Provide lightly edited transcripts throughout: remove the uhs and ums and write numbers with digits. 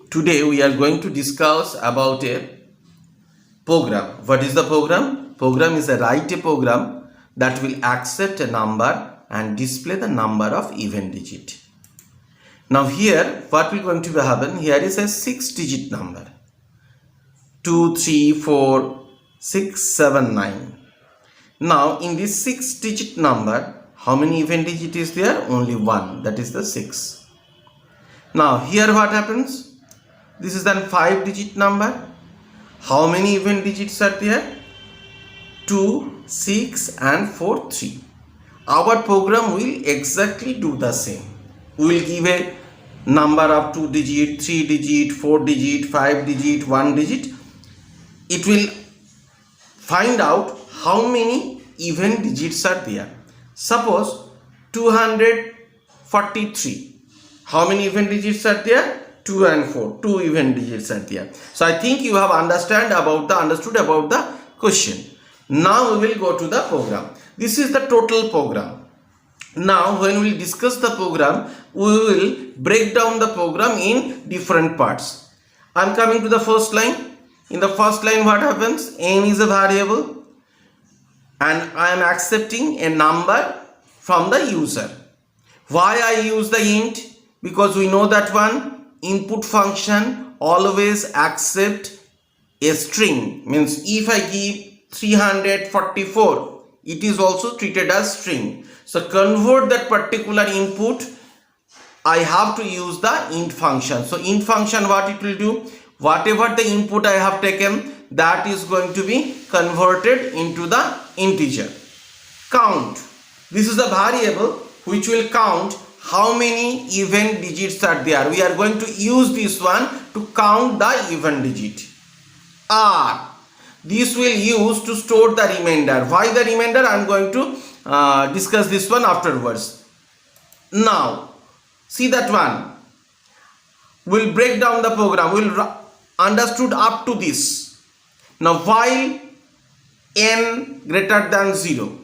Today we are going to discuss about a program. What is the program? Program is a program that will accept a number and display the number of even digit. Now here what will going to happen? Here is a 6-digit number. 2, 3, 4, 6, 7, 9. Now in this 6-digit number, how many even digit is there? Only one, that is the 6. Now here what happens? This is then 5-digit number. How many even digits are there? 2, 6 and 4, 3. Our program will exactly do the same. We will give a number of 2 digit, 3 digit, 4 digit, 5 digit, 1 digit. It will find out how many even digits are there. Suppose 243. How many even digits are there? 2 and 4. 2 even digits are there. So I think you have understood about the question. Now we will go to the program. This is the total program. Now when we will discuss the program, we will break down the program in different parts. I am coming to the first line. In the first line what happens? N is a variable and I am accepting a number from the user. Why I use the int? Because we know that one input function always accept a string. Means if I give 344, it is also treated as string. So convert that particular input, I have to use the int function. So int function, what it will do? Whatever the input I have taken, that is going to be converted into the integer. Count. This is a variable which will count how many even digits are there. We are going to use this one to count the even digit. R. This will use to store the remainder. Why the remainder? I am going to discuss this one afterwards. Now, see that one. We'll break down the program. We'll understood up to this. Now, while n greater than 0,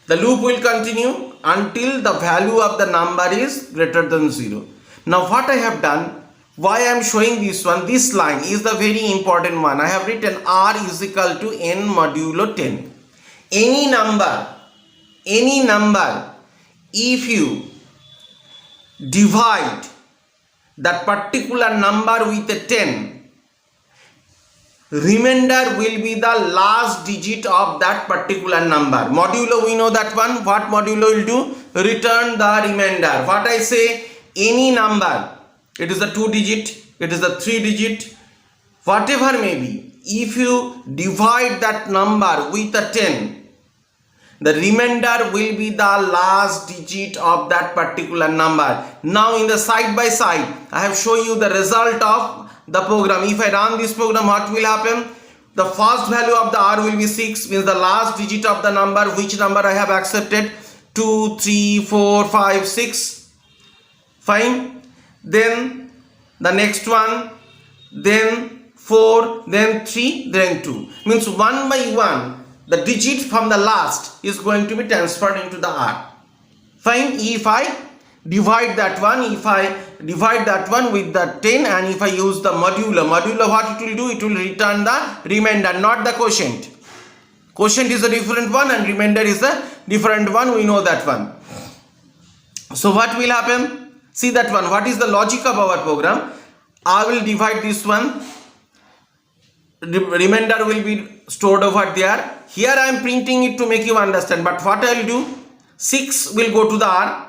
the loop will continue until the value of the number is greater than 0. Now what I have done, why I am showing this one, this line is the very important one. I have written r is equal to n modulo 10. Any number, if you divide that particular number with a 10, remainder will be the last digit of that particular number. Modulo, we know that one. What modulo will do? Return the remainder. What I say, any number, it is a 2 digit, it is a 3 digit, whatever may be, if you divide that number with a 10, the remainder will be the last digit of that particular number. Now in the side by side, I have shown you the result of the program. If I run this program, what will happen? The first value of the r will be 6, means the last digit of the number, which number I have accepted? 2, 3, 4, 5, 6. Fine. Then the next one, then 4, then 3, then 2. Means one by one, the digit from the last is going to be transferred into the r. Fine. If I divide that one, with the 10, and if I use the modulo, what it will do? It will return the remainder, not the quotient. Quotient is a different one and remainder is a different one. We know that one. So what will happen? See that one. What is the logic of our program? I will divide this one. The remainder will be stored over there. Here I am printing it to make you understand. But what I will do? 6 will go to the r.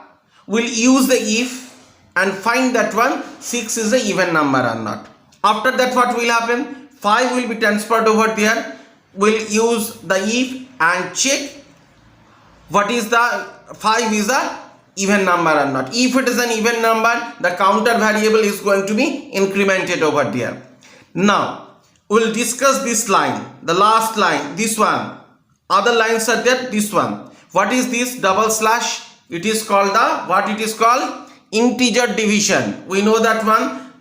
We'll use the if and find that one 6 is an even number or not. After that what will happen? 5 will be transferred over there. We'll use the if and check what is the 5 is a even number or not. If it is an even number, the counter variable is going to be incremented over there. Now we'll discuss this line, the last line, this one. Other lines are there, this one. What is this? Double slash. It is called integer division. We know that one.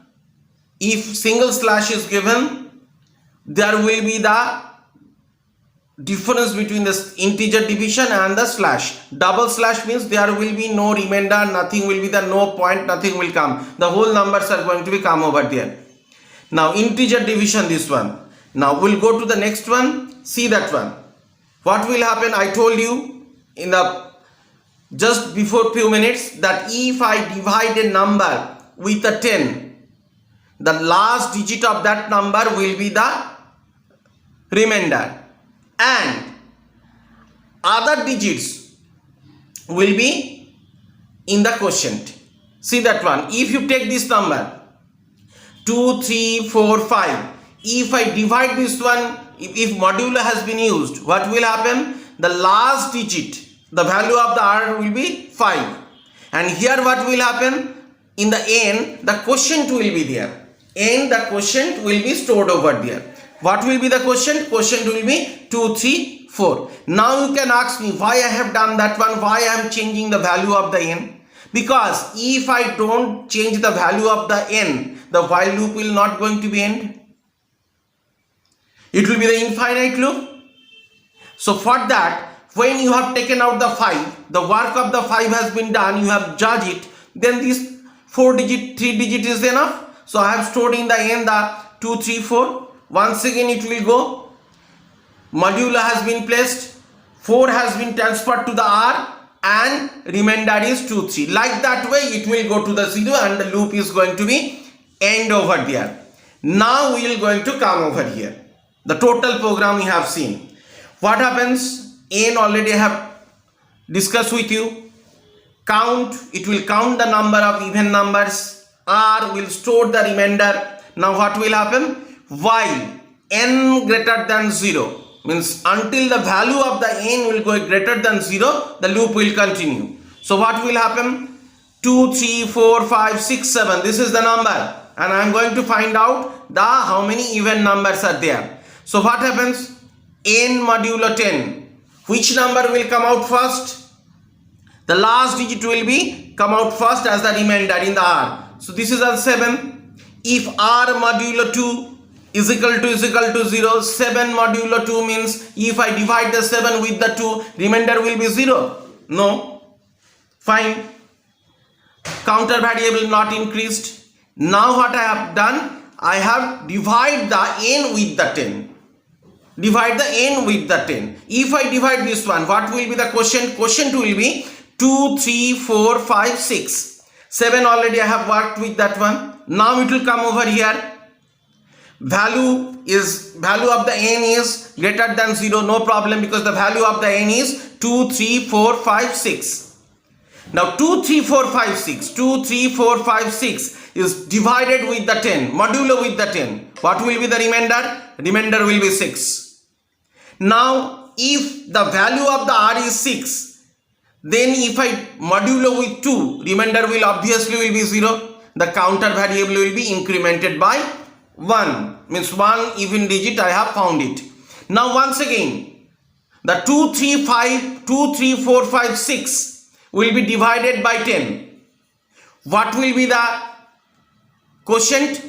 If single slash is given, there will be the difference between this integer division and the slash. Double slash means there will be no remainder, nothing will be there, no point, nothing will come. The whole numbers are going to be come over there. Now integer division, this one. Now we'll go to the next one. See that one. What will happen? I told you in the just before few minutes that if I divide a number with a 10, the last digit of that number will be the remainder, and other digits will be in the quotient. See that one. If you take this number 2, 3, 4, 5, if I divide this one, if modulo has been used, what will happen? The last digit, the value of the R will be 5, and here what will happen? In the n, the quotient will be there, and the quotient will be stored over there. What will be the quotient? Quotient will be 2, 3, 4. Now you can ask me why I have done that one, why I am changing the value of the n. Because if I don't change the value of the n, the while loop will not going to be end. It will be the infinite loop. So for that, when you have taken out the 5, the work of the 5 has been done, you have judged it, then this 4 digit, 3 digit is enough. So I have stored in the n the 2, 3, 4. Once again it will go, modulo has been placed, 4 has been transferred to the R, and remainder is 2, 3. Like that way it will go to the 0 and the loop is going to be end over there. Now we are going to come over here. The total program we have seen. What happens? N already have discussed with you. Count, it will count the number of even numbers. R will store the remainder. Now what will happen? While n greater than 0, means until the value of the n will go greater than 0, the loop will continue. So what will happen? 2, 3, 4, 5, 6, 7. This is the number, and I am going to find out the how many even numbers are there. So what happens? N modulo 10. Which number will come out first? The last digit will be come out first as the remainder in the R. So this is a 7. If R modulo 2 is equal to 0, 7 modulo 2 means if I divide the 7 with the 2, remainder will be 0. No. Fine. Counter variable not increased. Now what I have done? I have divided the n with the 10. Divide the n with the 10. If I divide this one, what will be the quotient? Quotient will be 2, 3, 4, 5, 6. 7 already I have worked with that one. Now it will come over here. Value of the n is greater than 0, no problem, because the value of the n is 2, 3, 4, 5, 6. Now 2, 3, 4, 5, 6. 2, 3, 4, 5, 6 is divided with the 10, modulo with the 10. What will be the remainder? Remainder will be 6. Now if the value of the R is 6, then if I modulo with 2, remainder will obviously will be 0. The counter variable will be incremented by 1, means 1 even digit I have found it. Now once again, the 2, 3, 4, 5, 6 will be divided by 10. What will be the quotient?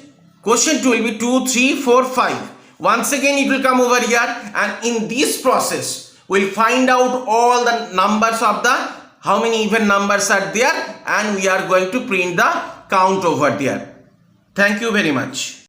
Quotient will be 2, 3, 4, 5. Once again it will come over here, and in this process we'll find out all the numbers of the how many even numbers are there, and we are going to print the count over there. Thank you very much.